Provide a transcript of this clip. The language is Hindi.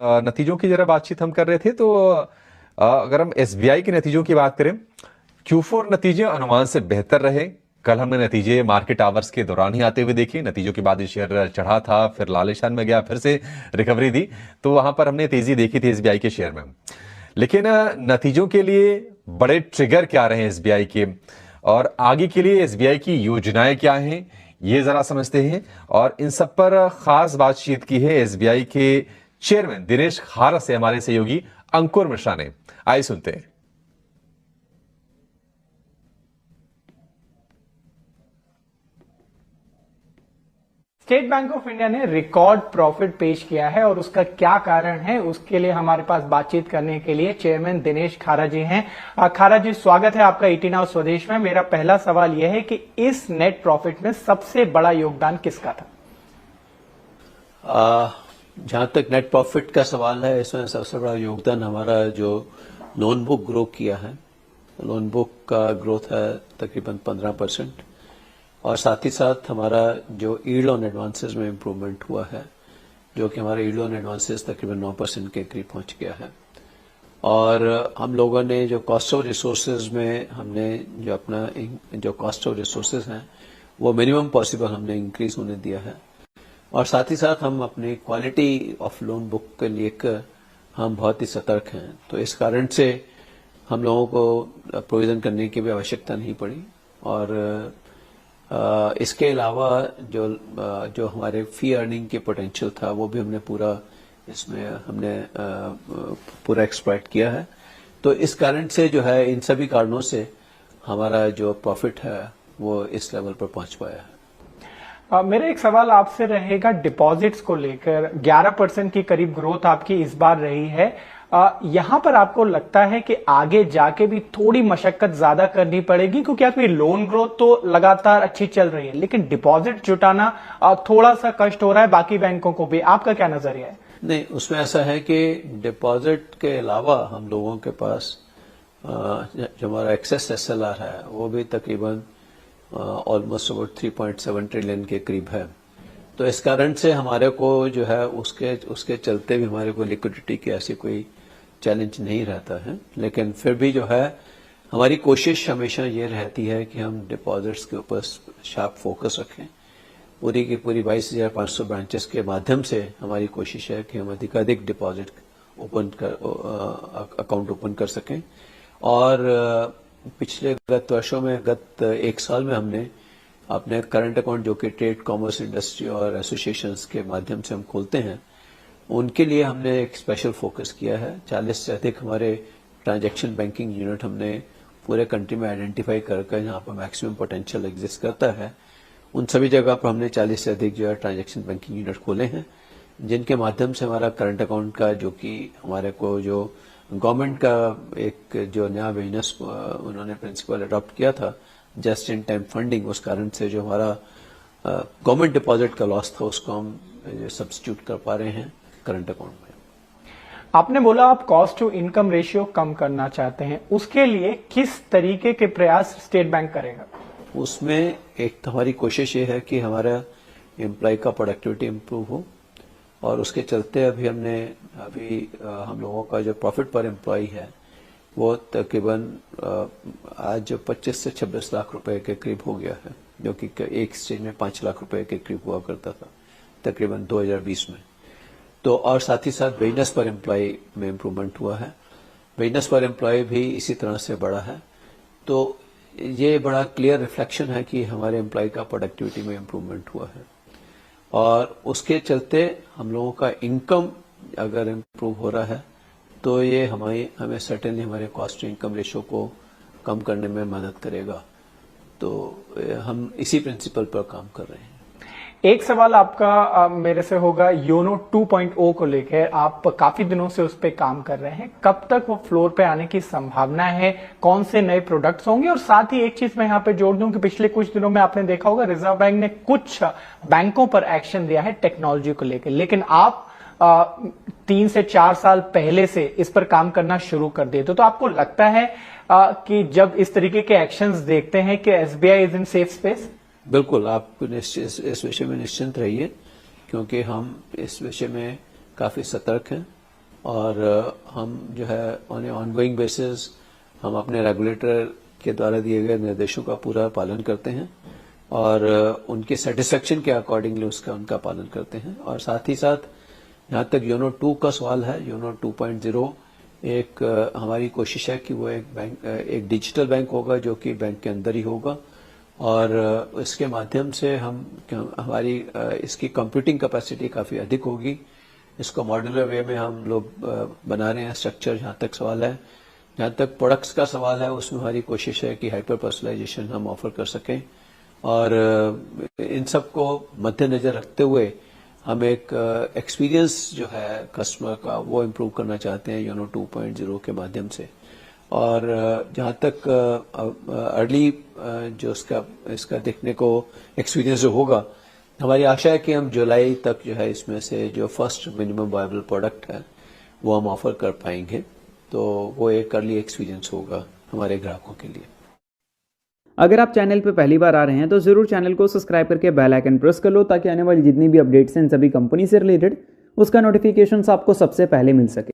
नतीजों की जरा बातचीत हम कर रहे थे तो अगर हम एसबीआई के नतीजों की बात करें, Q4 नतीजे अनुमान से बेहतर रहे। कल हमने नतीजे मार्केट आवर्स के दौरान ही आते हुए देखे। नतीजों के बाद शेयर चढ़ा था, फिर लाल निशान में गया, फिर से रिकवरी दी, तो वहां पर हमने तेजी देखी थी एसबीआई के शेयर में। लेकिन नतीजों के लिए बड़े ट्रिगर क्या रहे एसबीआई के, और आगे के लिए एसबीआई की योजनाएं क्या हैं, ये जरा समझते हैं। और इन सब पर खास बातचीत की है एसबीआई के चेयरमैन दिनेश खारा से हमारे सहयोगी अंकुर मिश्रा ने। आइए सुनते हैं। स्टेट बैंक ऑफ इंडिया ने रिकॉर्ड प्रॉफिट पेश किया है और उसका क्या कारण है, उसके लिए हमारे पास बातचीत करने के लिए चेयरमैन दिनेश खारा जी हैं। खारा जी, स्वागत है आपका 18 आवर्स स्वदेश में। मेरा पहला सवाल यह है कि इस नेट प्रॉफिट में सबसे बड़ा योगदान किसका था? जहां तक नेट प्रॉफिट का सवाल है, इसमें सबसे बड़ा योगदान हमारा जो लोन बुक ग्रो किया है। लोन बुक का ग्रोथ है तकरीबन 15%, और साथ ही साथ हमारा जो यील्ड ऑन एडवांसेस में इम्प्रूवमेंट हुआ है, जो कि हमारा यील्ड ऑन एडवांसेस तकरीबन 9% के करीब पहुंच गया है। और हम लोगों ने जो कॉस्ट ऑफ रिसोर्सेज में हमने जो अपना जो कॉस्ट ऑफ रिसोर्सेज हैं वो मिनिमम पॉसिबल हमने इंक्रीज होने दिया है। और साथ ही साथ हम अपनी क्वालिटी ऑफ लोन बुक के लेकर हम बहुत ही सतर्क हैं, तो इस कारण से हम लोगों को प्रोविजन करने की भी आवश्यकता नहीं पड़ी। और इसके अलावा जो हमारे फी अर्निंग के पोटेंशियल था वो भी हमने पूरा इसमें पूरा एक्सप्लॉइट किया है। तो इस कारण से जो है, इन सभी कारणों से हमारा जो प्रॉफिट है वो इस लेवल पर पहुंच पाया है। मेरा एक सवाल आपसे रहेगा डिपॉजिट्स को लेकर। 11% की करीब ग्रोथ आपकी इस बार रही है। यहां पर आपको लगता है कि आगे जाके भी थोड़ी मशक्कत ज्यादा करनी पड़ेगी, क्योंकि आपकी लोन ग्रोथ तो लगातार अच्छी चल रही है, लेकिन डिपॉजिट जुटाना थोड़ा सा कष्ट हो रहा है बाकी बैंकों को भी। आपका क्या नजरिया है? नहीं, उसमें ऐसा है कि डिपॉजिट के अलावा हम लोगों के पास जो हमारा एक्सेस एसएलआर है वो भी तकरीबन ऑलमोस्ट अबाउट 3.7 ट्रिलियन के करीब है। तो इस कारण से हमारे को जो है उसके चलते भी हमारे को लिक्विडिटी की ऐसी कोई चैलेंज नहीं रहता है। लेकिन फिर भी जो है हमारी कोशिश हमेशा ये रहती है कि हम डिपॉजिट्स के ऊपर शार्प फोकस रखें। पूरी की पूरी 22,500 ब्रांचेस के माध्यम से हमारी कोशिश है कि हम अधिकाधिक डिपॉजिट अकाउंट ओपन कर सकें। और पिछले गत वर्षों में, गत एक साल में हमने अपने करंट अकाउंट जो कि ट्रेड, कॉमर्स, इंडस्ट्री और एसोसिएशंस के माध्यम से हम खोलते हैं, उनके लिए हमने एक स्पेशल फोकस किया है। 40 से अधिक हमारे ट्रांजैक्शन बैंकिंग यूनिट हमने पूरे कंट्री में आइडेंटिफाई करके जहां पर मैक्सिमम पोटेंशियल एग्जिस्ट करता है, उन सभी जगह पर हमने 40 से अधिक जो है ट्रांजैक्शन बैंकिंग यूनिट खोले हैं, जिनके माध्यम से हमारा करंट अकाउंट का, जो कि हमारे को जो गवर्नमेंट का एक जो नया बिजनेस उन्होंने प्रिंसिपल अडॉप्ट किया था, जस्ट इन टाइम फंडिंग, उस कारण से जो हमारा गवर्नमेंट डिपॉजिट का लॉस था उसको हम सब्स्टिट्यूट कर पा रहे हैं करंट अकाउंट में। आपने बोला आप कॉस्ट टू इनकम रेशियो कम करना चाहते हैं, उसके लिए किस तरीके के प्रयास स्टेट बैंक करेगा? उसमें एक तो हमारी कोशिश ये है कि हमारा एम्प्लॉय का प्रोडक्टिविटी इम्प्रूव हो, और उसके चलते अभी हम लोगों का जो प्रॉफिट पर एम्प्लॉय है वो तकरीबन आज 25 से 26 लाख रुपए के करीब हो गया है, जो कि एक स्टेज में 5 लाख रुपए के करीब हुआ करता था तकरीबन 2020 में। तो और साथ ही साथ बिजनेस पर एम्प्लॉय में इम्प्रूवमेंट हुआ है। बिजनेस पर एम्प्लॉय भी इसी तरह से बढ़ा है। तो ये बड़ा क्लियर रिफ्लेक्शन है कि हमारे एम्प्लॉय का प्रोडक्टिविटी में इम्प्रूवमेंट हुआ है, और उसके चलते हम लोगों का इनकम अगर इम्प्रूव हो रहा है तो ये हमें सर्टेनली हमारे कॉस्ट टू इनकम रेशियो को कम करने में मदद करेगा। तो हम इसी प्रिंसिपल पर काम कर रहे हैं। एक सवाल आपका मेरे से होगा योनो 2.0 को लेकर। आप काफी दिनों से उस पर काम कर रहे हैं, कब तक वो फ्लोर पे आने की संभावना है? कौन से नए प्रोडक्ट्स होंगे? और साथ ही एक चीज मैं यहाँ पे जोड़ दूं कि पिछले कुछ दिनों में आपने देखा होगा रिजर्व बैंक ने कुछ बैंकों पर एक्शन दिया है टेक्नोलॉजी को लेकर, लेकिन आप 3 से 4 साल पहले से इस पर काम करना शुरू कर दिए। तो आपको लगता है कि जब इस तरीके के एक्शंस देखते हैं कि SBI is in safe space? बिल्कुल, आप इस विषय में निश्चिंत रहिए, क्योंकि हम इस विषय में काफी सतर्क हैं। और हम जो है ऑन ए ऑनगोइंग बेसिस हम अपने रेगुलेटर के द्वारा दिए गए निर्देशों का पूरा पालन करते हैं और उनके सेटिस्फेक्शन के अकॉर्डिंगली उनका पालन करते हैं। और साथ ही साथ जहाँ तक योनो 2 का सवाल है, योनो 2.0 एक हमारी कोशिश है कि वो एक डिजिटल बैंक होगा जो कि बैंक के अंदर ही होगा और इसके माध्यम से हमारी इसकी कंप्यूटिंग कैपेसिटी काफ़ी अधिक होगी। इसको मॉड्यूलर वे में हम लोग बना रहे हैं स्ट्रक्चर। जहाँ तक सवाल है, जहाँ तक प्रोडक्ट्स का सवाल है, उसमें हमारी कोशिश है कि हाइपर पर्सनलाइजेशन हम ऑफर कर सकें और इन सब को मद्देनजर रखते हुए हम एक एक्सपीरियंस जो है कस्टमर का वो इम्प्रूव करना चाहते हैं योनो 2.0 के माध्यम से। और जहाँ तक अर्ली जो इसका देखने को एक्सपीरियंस जो होगा, हमारी आशा है कि हम जुलाई तक जो है इसमें से जो फर्स्ट मिनिमम वायबल प्रोडक्ट है वो हम ऑफर कर पाएंगे। तो वो एक अर्ली एक्सपीरियंस होगा हमारे ग्राहकों के लिए। अगर आप चैनल पर पहली बार आ रहे हैं तो ज़रूर चैनल को सब्सक्राइब करके बेल आइकन प्रेस कर लो ताकि आने वाली जितनी भी अपडेट्स हैं सभी कंपनी से रिलेटेड उसका नोटिफिकेशन आपको सबसे पहले मिल सके।